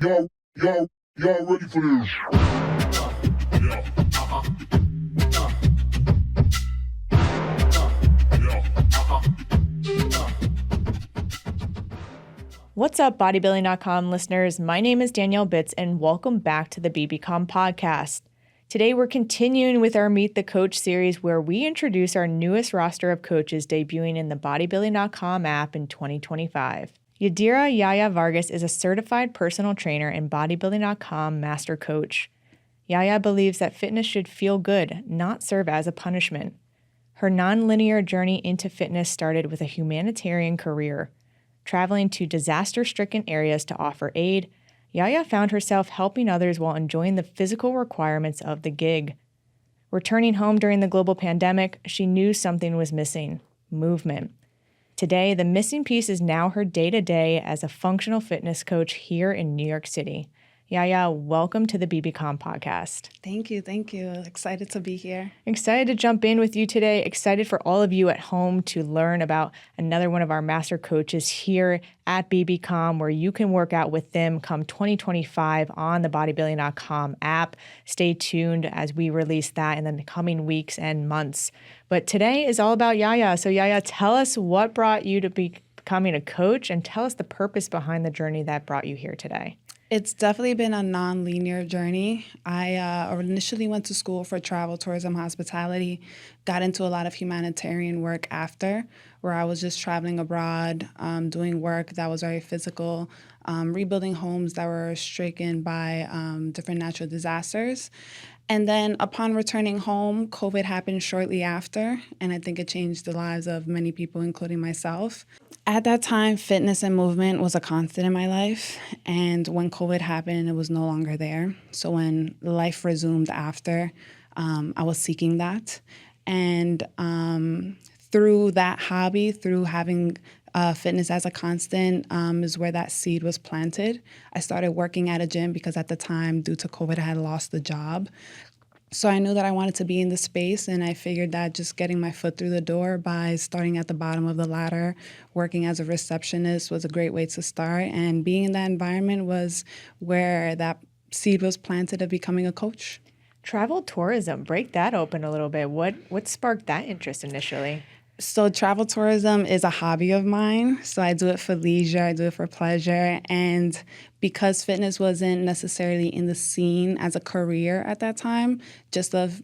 Yo, y'all ready for this? Yeah. What's up, Bodybuilding.com listeners? My name is Danielle Bitts, and welcome back to the BBcom podcast. Today, we're continuing with our Meet the Coach series, where we introduce our newest roster of coaches debuting in the Bodybuilding.com app in 2025. Yadira Yaya Vargas is a certified personal trainer and Bodybuilding.com master coach. Yaya believes that fitness should feel good, not serve as a punishment. Her nonlinear journey into fitness started with a humanitarian career. Traveling to disaster-stricken areas to offer aid, Yaya found herself helping others while enjoying the physical requirements of the gig. Returning home during the global pandemic, she knew something was missing: movement. Today, the missing piece is now her day-to-day as a functional fitness coach here in New York City. Yaya, welcome to the BBcom podcast. Thank you. Excited to be here. Excited to jump in with you today. Excited for all of you at home to learn about another one of our master coaches here at BBcom, where you can work out with them come 2025 on the Bodybuilding.com app. Stay tuned as we release that in the coming weeks and months. But today is all about Yaya. So Yaya, tell us what brought you to becoming a coach, and tell us the purpose behind the journey that brought you here today. It's definitely been a non-linear journey. I initially went to school for travel, tourism, hospitality, got into a lot of humanitarian work after, where I was just traveling abroad, doing work that was very physical, rebuilding homes that were stricken by different natural disasters. And then upon returning home, COVID happened shortly after, and I think it changed the lives of many people, including myself. At that time, fitness and movement was a constant in my life, and when COVID happened, it was no longer there. So when life resumed after, I was seeking that. And through that hobby, through having fitness as a constant, is where that seed was planted. I started working at a gym because at the time, due to COVID, I had lost the job. So I knew that I wanted to be in the space, and I figured that just getting my foot through the door by starting at the bottom of the ladder, working as a receptionist, was a great way to start. And being in that environment was where that seed was planted of becoming a coach. Travel tourism, break that open a little bit. What sparked that interest initially? So travel tourism is a hobby of mine. So I do it for leisure, I do it for pleasure. And because fitness wasn't necessarily in the scene as a career at that time, just of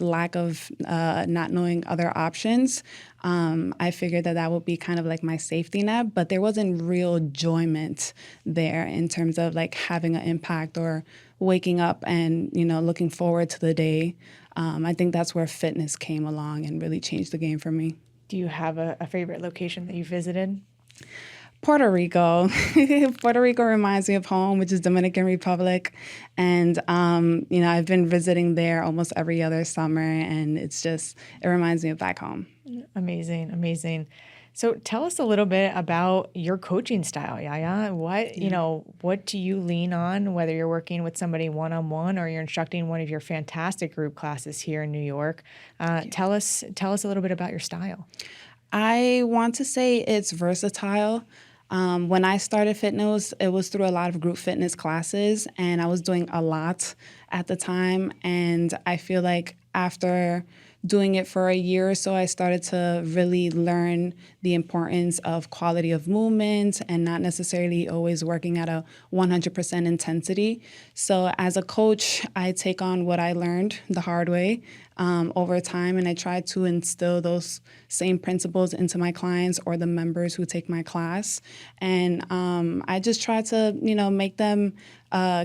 lack of not knowing other options, I figured that would be kind of like my safety net. But there wasn't real enjoyment there in terms of like having an impact or waking up and looking forward to the day. I think that's where fitness came along and really changed the game for me. Do you have a favorite location that you visited? Puerto Rico. Puerto Rico reminds me of home, which is Dominican Republic. And, I've been visiting there almost every other summer, and it reminds me of back home. Amazing. So tell us a little bit about your coaching style, Yaya. What do you lean on, whether you're working with somebody one-on-one or you're instructing one of your fantastic group classes here in New York? Tell us a little bit about your style. I want to say it's versatile. When I started fitness, it was through a lot of group fitness classes, and I was doing a lot at the time. And I feel like after doing it for a year or so, I started to really learn the importance of quality of movement and not necessarily always working at a 100% intensity. So as a coach, I take on what I learned the hard way over time, and I try to instill those same principles into my clients or the members who take my class. And I just try to, make them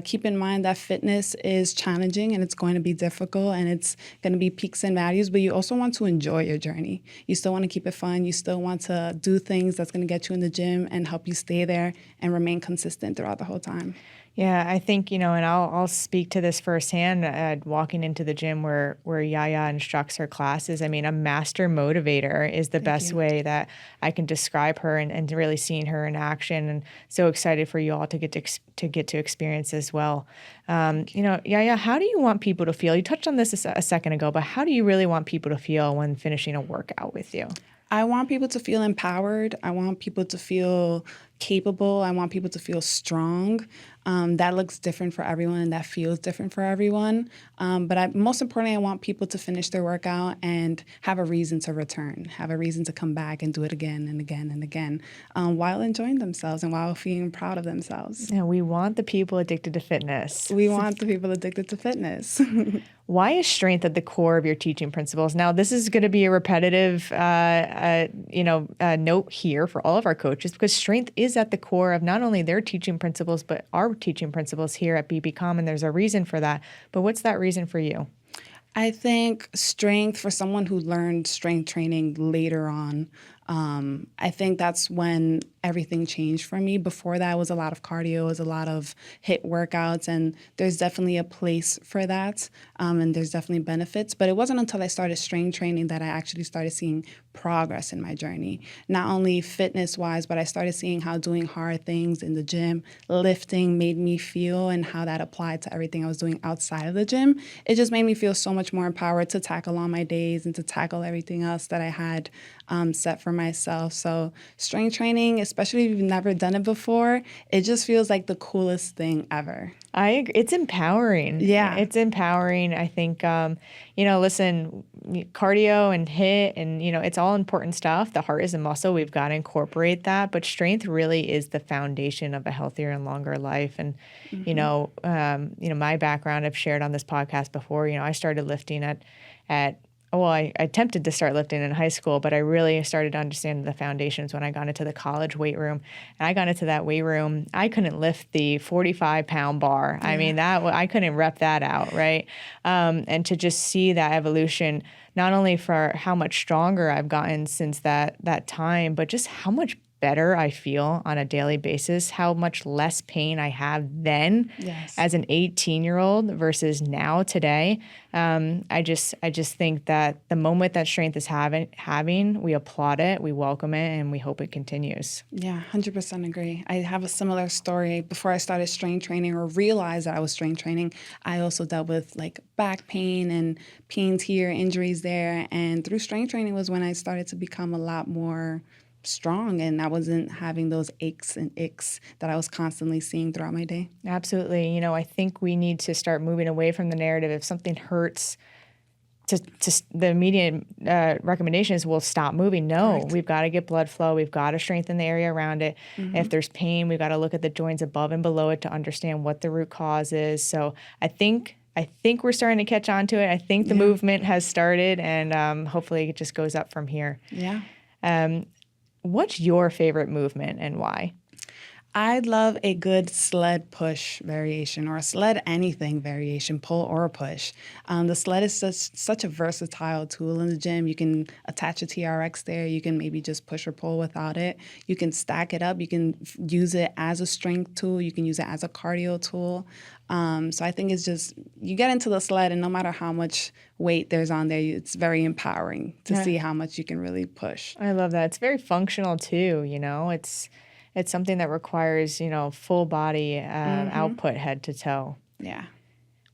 keep in mind that fitness is challenging and it's going to be difficult and it's going to be peaks and valleys, but you also want to enjoy your journey. You still want to keep it fun. You still want to do things that's going to get you in the gym and help you stay there and remain consistent throughout the whole time. Yeah, I think, and I'll speak to this firsthand, walking into the gym where Yaya instructs her classes. I mean, a master motivator is the best way that I can describe her, and really seeing her in action, and so excited for you all to get to experience as well. Yaya, how do you want people to feel? You touched on this a second ago, but how do you really want people to feel when finishing a workout with you? I want people to feel empowered. I want people to feel capable. I want people to feel strong. That looks different for everyone and that feels different for everyone. But most importantly, I want people to finish their workout and have a reason to return, have a reason to come back and do it again and again and again, while enjoying themselves and while feeling proud of themselves. And we want the people addicted to fitness. We want the people addicted to fitness. Why is strength at the core of your teaching principles? Now, this is going to be a repetitive, note here for all of our coaches, because strength is at the core of not only their teaching principles, but our teaching principles here at BBCom, and there's a reason for that. But what's that reason for you? I think strength, for someone who learned strength training later on, I think that's when everything changed for me. Before that, it was a lot of cardio, it was a lot of HIIT workouts, and there's definitely a place for that, and there's definitely benefits. But it wasn't until I started strength training that I actually started seeing progress in my journey. Not only fitness-wise, but I started seeing how doing hard things in the gym, lifting, made me feel, and how that applied to everything I was doing outside of the gym. It just made me feel so much more empowered to tackle all my days and to tackle everything else that I had set for myself. So strength training, especially if you've never done it before, it just feels like the coolest thing ever. I agree. It's empowering. Yeah. It's empowering. I think, listen, cardio and HIIT and, it's all important stuff. The heart is a muscle. We've got to incorporate that. But strength really is the foundation of a healthier and longer life. And, my background I've shared on this podcast before. I started lifting I attempted to start lifting in high school, but I really started to understand the foundations when I got into the college weight room. And I got into that weight room. I couldn't lift the 45-pound bar. Yeah. I mean, I couldn't rep that out, right? And to just see that evolution, not only for how much stronger I've gotten since that time, but just how much better I feel on a daily basis, how much less pain I have then as an 18-year-old versus now today. I just think that the moment that strength is having, we applaud it, we welcome it, and we hope it continues. Yeah, 100% agree. I have a similar story. Before I started strength training or realized that I was strength training, I also dealt with like back pain and pains here, injuries there. And through strength training was when I started to become a lot more strong, and I wasn't having those aches and icks that I was constantly seeing throughout my day. Absolutely. I think we need to start moving away from the narrative. If something hurts, to the immediate recommendation is we'll stop moving. No, We've got to get blood flow. We've got to strengthen the area around it. Mm-hmm. If there's pain, we've got to look at the joints above and below it to understand what the root cause is. So I think we're starting to catch on to it. I think the movement has started, and hopefully it just goes up from here. Yeah. What's your favorite movement and why? I love a good sled push variation or a sled anything variation, pull or push. The sled is such a versatile tool in the gym. You can attach a TRX there. You can maybe just push or pull without it. You can stack it up. You can use it as a strength tool. You can use it as a cardio tool. So I think it's just, you get into the sled and no matter how much weight there's on there, it's very empowering to see how much you can really push. I love that. It's very functional too, It's something that requires, full body output head to toe. Yeah.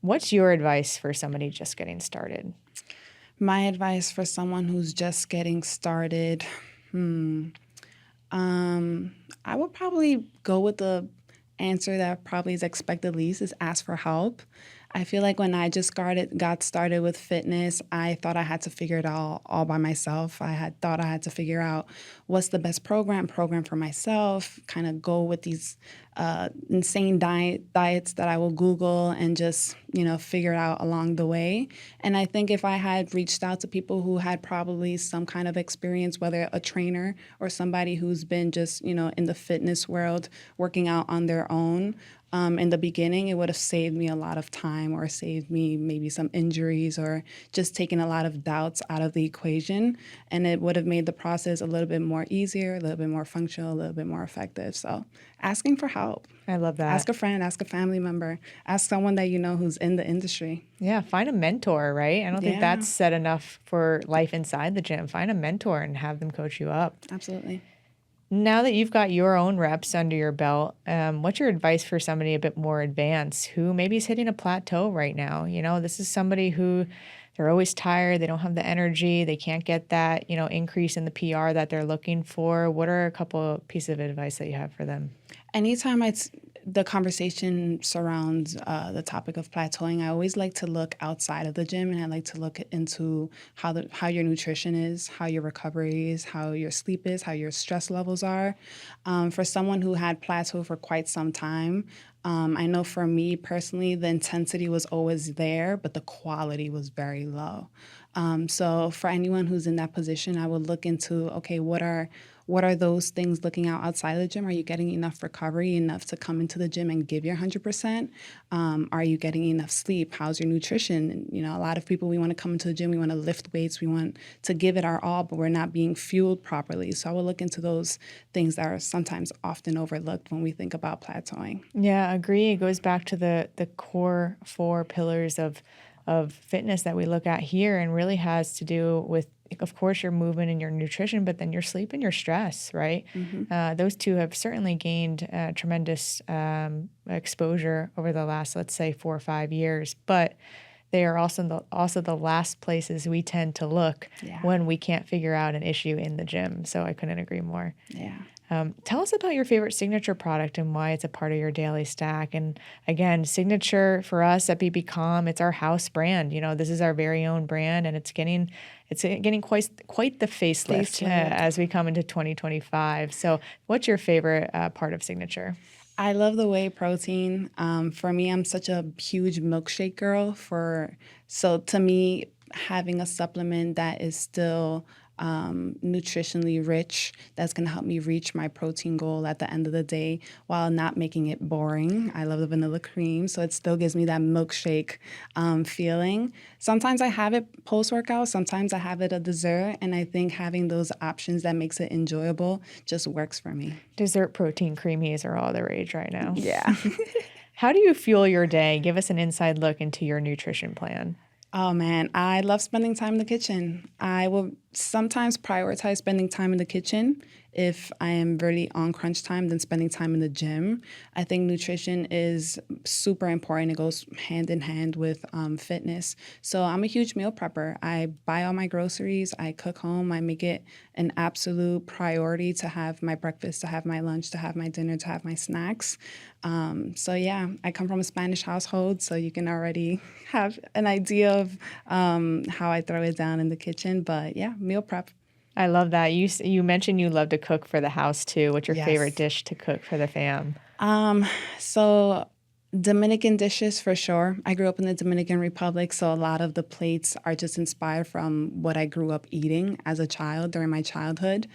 What's your advice for somebody just getting started? My advice for someone who's just getting started, I would probably go with the answer that probably is expected least, is ask for help. I feel like when I just got started with fitness, I thought I had to figure it all by myself. I thought I had to figure out what's the best program for myself, kind of go with these insane diets that I will Google and just, figure it out along the way. And I think if I had reached out to people who had probably some kind of experience, whether a trainer or somebody who's been just, in the fitness world working out on their own, in the beginning, it would have saved me a lot of time or saved me maybe some injuries or just taken a lot of doubts out of the equation. And it would have made the process a little bit more easier, a little bit more functional, a little bit more effective. So asking for help. I love that. Ask a friend, ask a family member, ask someone that you know who's in the industry. Yeah, find a mentor, right? I don't think that's said enough for life inside the gym. Find a mentor and have them coach you up. Absolutely. Now that you've got your own reps under your belt, what's your advice for somebody a bit more advanced who maybe is hitting a plateau right now? This is somebody who they're always tired. They don't have the energy. They can't get that, increase in the PR that they're looking for. What are a couple of pieces of advice that you have for them? Anytime the conversation surrounds the topic of plateauing, I always like to look outside of the gym, and I like to look into how your nutrition is, how your recovery is, how your sleep is, how your stress levels are. For someone who had plateau for quite some time, I know for me personally, the intensity was always there, but the quality was very low. So for anyone who's in that position, I would look into, okay, what are those things looking outside of the gym? Are you getting enough recovery, enough to come into the gym and give your 100%? Are you getting enough sleep? How's your nutrition? And, you know, a lot of people, we want to come into the gym, we want to lift weights, we want to give it our all, but we're not being fueled properly. So I will look into those things that are sometimes often overlooked when we think about plateauing. Yeah, I agree. It goes back to the core 4 pillars of fitness that we look at here, and really has to do with, of course, your movement and your nutrition, but then your sleep and your stress, right? Those 2 have certainly gained tremendous exposure over the last, let's say, 4 or 5 years, but they are also the last places we tend to look when we can't figure out an issue in the gym. So I couldn't agree more. Yeah. Tell us about your favorite signature product and why it's a part of your daily stack. And again, signature for us at BB.com, it's our house brand. You know, this is our very own brand, and it's getting quite the facelift as we come into 2025. So what's your favorite part of signature? I love the whey protein. For me, I'm such a huge milkshake girl. So to me, having a supplement that is still nutritionally rich, that's going to help me reach my protein goal at the end of the day while not making it boring. I love the vanilla cream, so it still gives me that milkshake feeling. Sometimes I have it post-workout, sometimes I have it at dessert, and I think having those options that makes it enjoyable just works for me. Dessert protein creamies are all the rage right now. Yeah. How do you fuel your day? Give us an inside look into your nutrition plan. Oh, man, I love spending time in the kitchen. I will sometimes prioritize spending time in the kitchen if I am really on crunch time than spending time in the gym. I think nutrition is super important. It goes hand in hand with fitness. So I'm a huge meal prepper. I buy all my groceries. I cook home. I make it an absolute priority to have my breakfast, to have my lunch, to have my dinner, to have my snacks. So yeah, I come from a Spanish household, so you can already have an idea of how I throw it down in the kitchen. But yeah, meal prep. I love that. You mentioned you love to cook for the house too. What's your Yes. favorite dish to cook for the fam? So Dominican dishes for sure. I grew up in the Dominican Republic, so a lot of the plates are just inspired from what I grew up eating as a child during my childhood.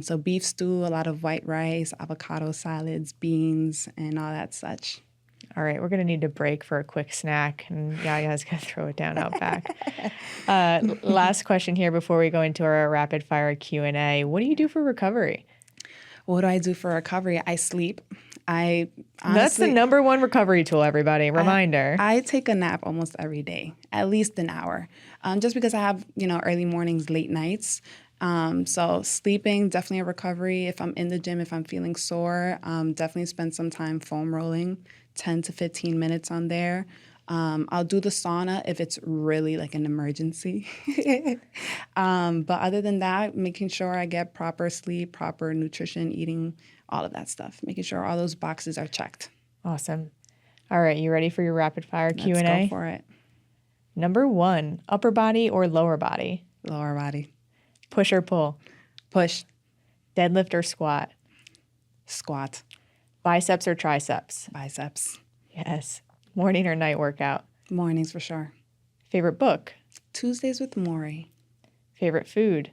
So beef stew, a lot of white rice, avocado salads, beans, and all that such. All right, we're going to need a break for a quick snack, and Yaya's going to throw it down out back. Last question here before we go into our rapid fire Q&A. What do you do for recovery? What do I do for recovery? I sleep. That's the number one recovery tool, everybody. Reminder. I take a nap almost every day, at least an hour, just because I have, early mornings, late nights. So sleeping, definitely a recovery. If I'm in the gym, if I'm feeling sore, definitely spend some time foam rolling, 10 to 15 minutes on there. I'll do the sauna if it's really like an emergency. But other than that, making sure I get proper sleep, proper nutrition, eating, all of that stuff, making sure all those boxes are checked. Awesome. All right, you ready for your rapid fire Q&A? Let's go for it. Number 1, upper body or lower body? Lower body. Push or pull? Push. Deadlift or squat? Squat. Biceps or triceps? Biceps. Yes. Morning or night workout? Mornings for sure. Favorite book? Tuesdays with Maury. Favorite food?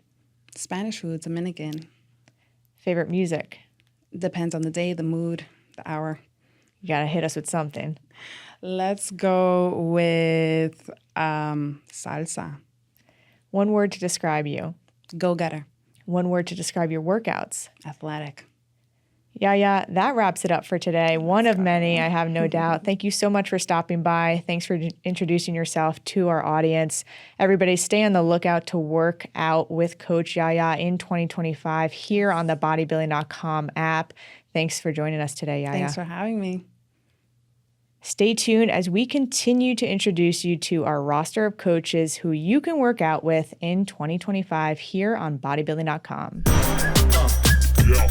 Spanish food, Dominican. Favorite music? Depends on the day, the mood, the hour. You got to hit us with something. Let's go with salsa. One word to describe you. Go-getter. One word to describe your workouts. Athletic. Yeah, that wraps it up for today. One of many, I have no doubt. Thank you so much for stopping by. Thanks for introducing yourself to our audience. Everybody stay on the lookout to work out with Coach Yaya in 2025 here on the Bodybuilding.com app. Thanks for joining us today, Yaya. Thanks for having me. Stay tuned as we continue to introduce you to our roster of coaches who you can work out with in 2025 here on Bodybuilding.com. Yeah.